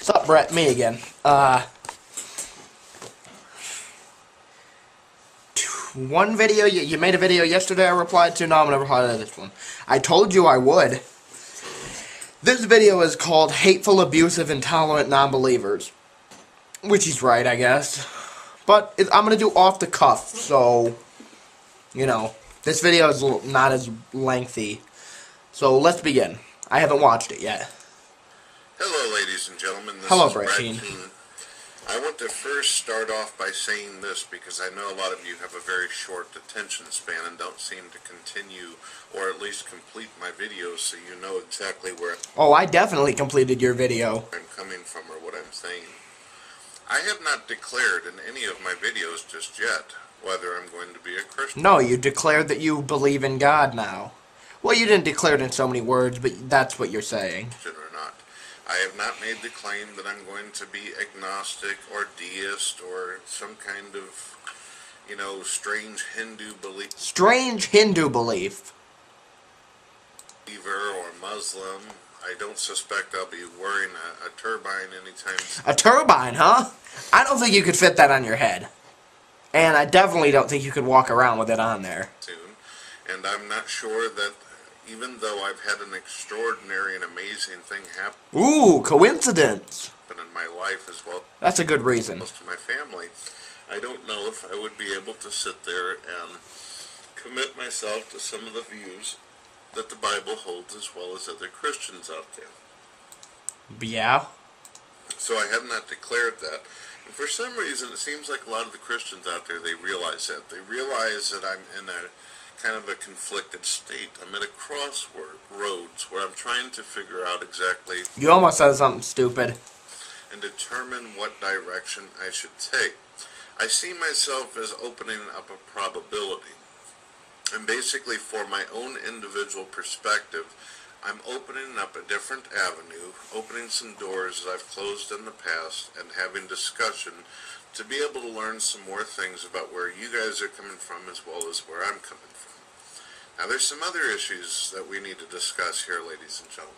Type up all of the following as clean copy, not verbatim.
Sup, Brett? Me again. One video, you made a video yesterday I replied to. No, I'm gonna reply to this one. I told you I would. This video is called Hateful, Abusive, Intolerant Non-Believers. Which he's right, I guess. But I'm gonna do off the cuff, so, you know, this video is not as lengthy. So let's begin. I haven't watched it yet. Hello, ladies and gentlemen. This Hello, is Brett Keane. Keane. I want to first start off by saying this because I know a lot of you have a very short attention span and don't seem to continue or at least complete my videos so you know exactly where Oh, I definitely completed your video. I'm coming from or what I'm saying. I have not declared in any of my videos just yet whether I'm going to be a Christian. No, you declared that you believe in God now. Well, you didn't declare it in so many words, but that's what you're saying. Or not. I have not made the claim that I'm going to be agnostic or deist or some kind of, strange Hindu belief. Strange Hindu belief. Believer or Muslim. I don't suspect I'll be wearing a turbine anytime soon. A turbine, huh? I don't think you could fit that on your head. And I definitely don't think you could walk around with it on there. And I'm not sure that even though I've had an extraordinary and amazing thing happen Ooh, coincidence. in my life as well That's a good reason. as to my family, I don't know if I would be able to sit there and commit myself to some of the views that the Bible holds as well as other Christians out there. Yeah. So I have not declared that. And for some reason, it seems like a lot of the Christians out there, they realize that. They realize that I'm in a kind of a conflicted state. I'm at a crossroads where I'm trying to figure out exactly You almost said something stupid. and determine what direction I should take. I see myself as opening up a probability. And basically, for my own individual perspective, I'm opening up a different avenue, opening some doors that I've closed in the past, and having discussion to be able to learn some more things about where you guys are coming from as well as where I'm coming from. Now, there's some other issues that we need to discuss here, ladies and gentlemen.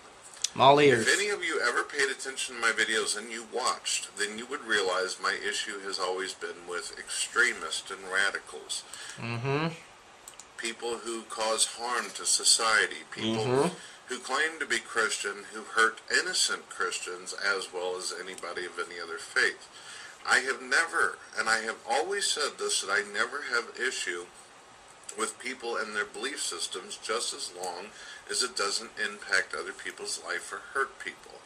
I'm all ears. If any of you ever paid attention to my videos and you watched, then you would realize my issue has always been with extremists and radicals. Mm-hmm. People who cause harm to society. People who claim to be Christian who hurt innocent Christians as well as anybody of any other faith. I have never, and I have always said this, that I never have issue with people and their belief systems just as long as it doesn't impact other people's life or hurt people.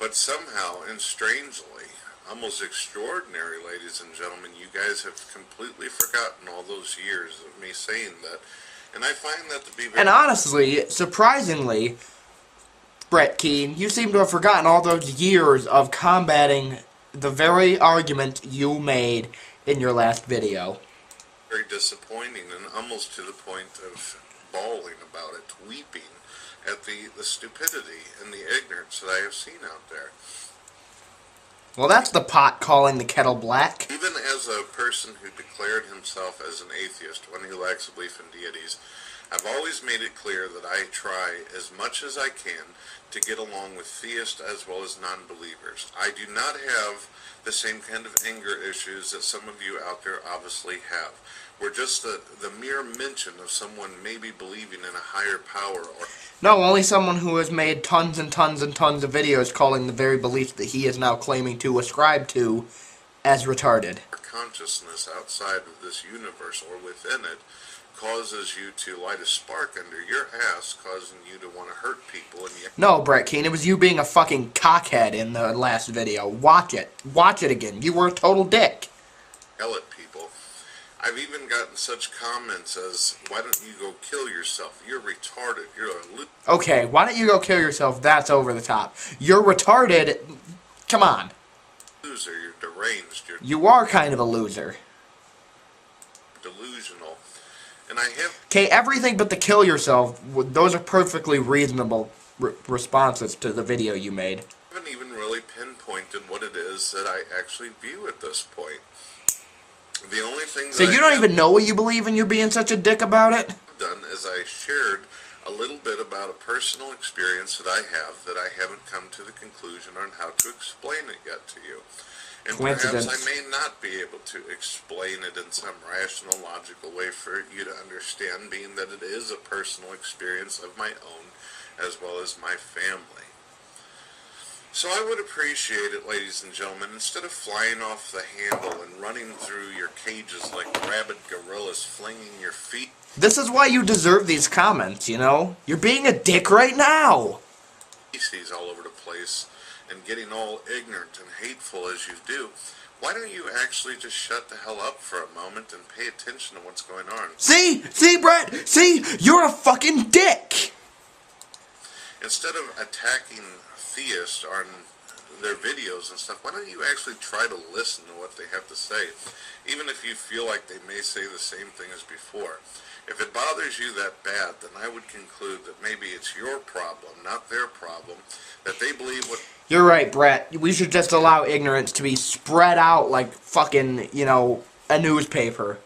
But somehow, and strangely, almost extraordinary, ladies and gentlemen, you guys have completely forgotten all those years of me saying that. And I find that to be very... And honestly, surprisingly, Brett Keane, you seem to have forgotten all those years of combating the very argument you made in your last video. very disappointing and almost to the point of bawling about it, weeping at the stupidity and the ignorance that I have seen out there. Well, that's the pot calling the kettle black. Even as a person who declared himself as an atheist, one who lacks a belief in deities, I've always made it clear that I try as much as I can to get along with theists as well as non-believers. I do not have the same kind of anger issues that some of you out there obviously have. We're just the mere mention of someone maybe believing in a higher power or... No, only someone who has made tons and tons and tons of videos calling the very beliefs that he is now claiming to ascribe to as retarded. consciousness outside of this universe or within it causes you to light a spark under your ass, causing you to want to hurt people. And you... No, Brett Keane, it was you being a fucking cockhead in the last video. Watch it. Watch it again. You were a total dick. Yell at people. I've even gotten such comments as, why don't you go kill yourself? You're retarded. You're a loser. Okay, why don't you go kill yourself? That's over the top. You're retarded. Come on. You're deranged. You're You are kind of a loser. delusional. And I have... Okay, everything but the kill yourself, those are perfectly reasonable responses to the video you made. I haven't even really pinpointed what it is that I actually view at this point. The only thing So that you don't even know what you believe and you're being such a dick about it? done is I shared a little bit about a personal experience that I have that I haven't come to the conclusion on how to explain it yet to you. And perhaps I may not be able to explain it in some rational, logical way for you to understand, being that it is a personal experience of my own as well as my family. So I would appreciate it, ladies and gentlemen, instead of flying off the handle and running through your cages like rabid gorillas, flinging your feet. This is why you deserve these comments, you know? You're being a dick right now. Feces all over the place and getting all ignorant and hateful as you do. Why don't you actually just shut the hell up for a moment and pay attention to what's going on? See, Brett, see, you're a fucking dick. Instead of attacking theists on their videos and stuff, why don't you actually try to listen to what they have to say, even if you feel like they may say the same thing as before. If it bothers you that bad, then I would conclude that maybe it's your problem, not their problem, that they believe what... You're right, Brett. We should just allow ignorance to be spread out like fucking, you know, a newspaper.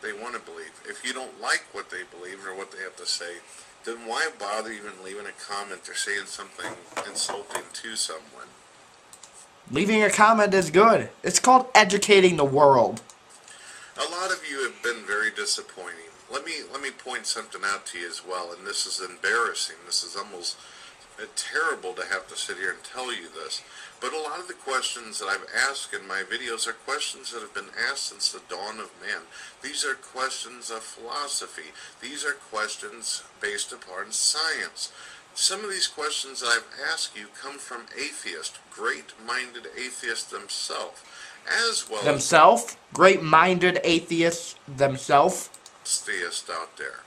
They want to believe. If you don't like what they believe or what they have to say, then why bother even leaving a comment or saying something insulting to someone? Leaving a comment is good. It's called educating the world. A lot of you have been very disappointing. Let me point something out to you as well, and this is embarrassing. This is almost terrible to have to sit here and tell you this. But a lot of the questions that I've asked in my videos are questions that have been asked since the dawn of man. These are questions of philosophy. These are questions based upon science. Some of these questions that I've asked you come from atheists, great-minded atheists themselves, as well as great-minded atheists themselves. Theists out there.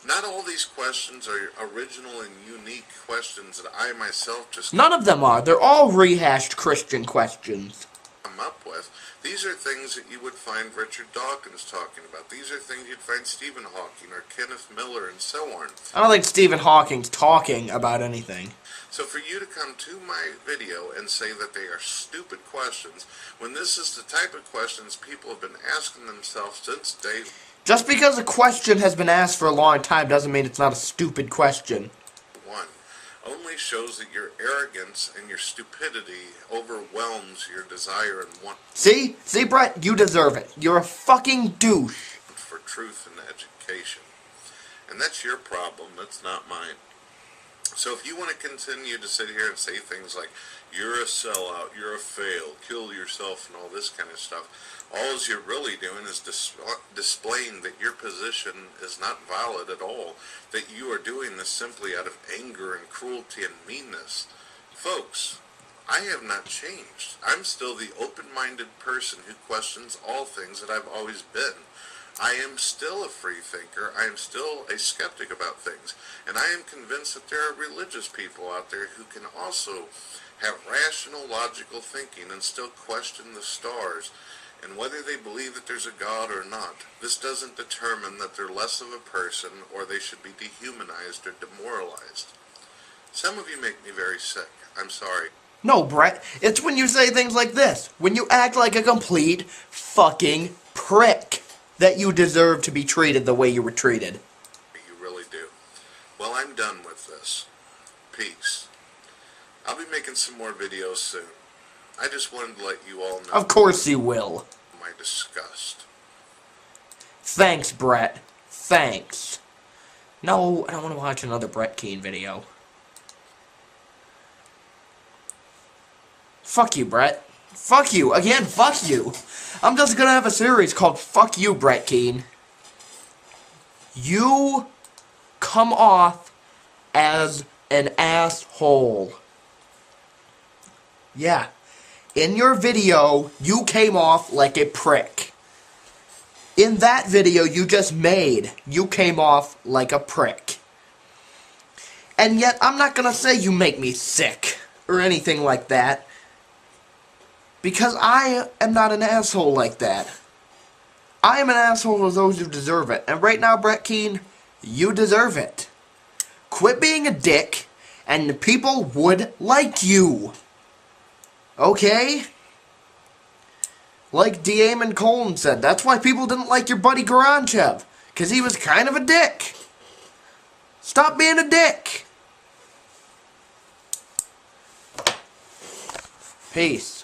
Not all these questions are original and unique questions that I myself just... None of them are. They're all rehashed Christian questions. ...come up with. These are things that you would find Richard Dawkins talking about. These are things you'd find Stephen Hawking or Kenneth Miller and so on. I don't think Stephen Hawking's talking about anything. So for you to come to my video and say that they are stupid questions, when this is the type of questions people have been asking themselves since day... Just because a question has been asked for a long time doesn't mean it's not a stupid question. One only shows that your arrogance and your stupidity overwhelms your desire and want. See, Brett, you deserve it. You're a fucking douche. For truth and education. And that's your problem, that's not mine. So if you want to continue to sit here and say things like, you're a sellout, you're a fail, kill yourself and all this kind of stuff, all you're really doing is displaying that your position is not valid at all, that you are doing this simply out of anger and cruelty and meanness. Folks, I have not changed. I'm still the open-minded person who questions all things that I've always been. I am still a free thinker. I am still a skeptic about things. And I am convinced that there are religious people out there who can also have rational, logical thinking and still question the stars and whether they believe that there's a God or not. This doesn't determine that they're less of a person or they should be dehumanized or demoralized. Some of you make me very sick. I'm sorry. No, Brett. It's when you say things like this. When you act like a complete fucking prick. That you deserve to be treated the way you were treated. You really do. Well, I'm done with this. Peace. I'll be making some more videos soon. I just wanted to let you all know. Of course you will. My disgust. Thanks, Brett. Thanks. No, I don't want to watch another Brett Keane video. Fuck you, Brett. Fuck you. Again, fuck you. I'm just gonna have a series called Fuck You, Brett Keane. You come off as an asshole. Yeah. In your video, you came off like a prick. In that video you just made, you came off like a prick. And yet, I'm not gonna say you make me sick, or anything like that. Because I am not an asshole like that. I am an asshole to those who deserve it. And right now, Brett Keane, you deserve it. Quit being a dick, and the people would like you. Okay? Like Damon Colin said, that's why people didn't like your buddy Garanchev. Because he was kind of a dick. Stop being a dick. Peace.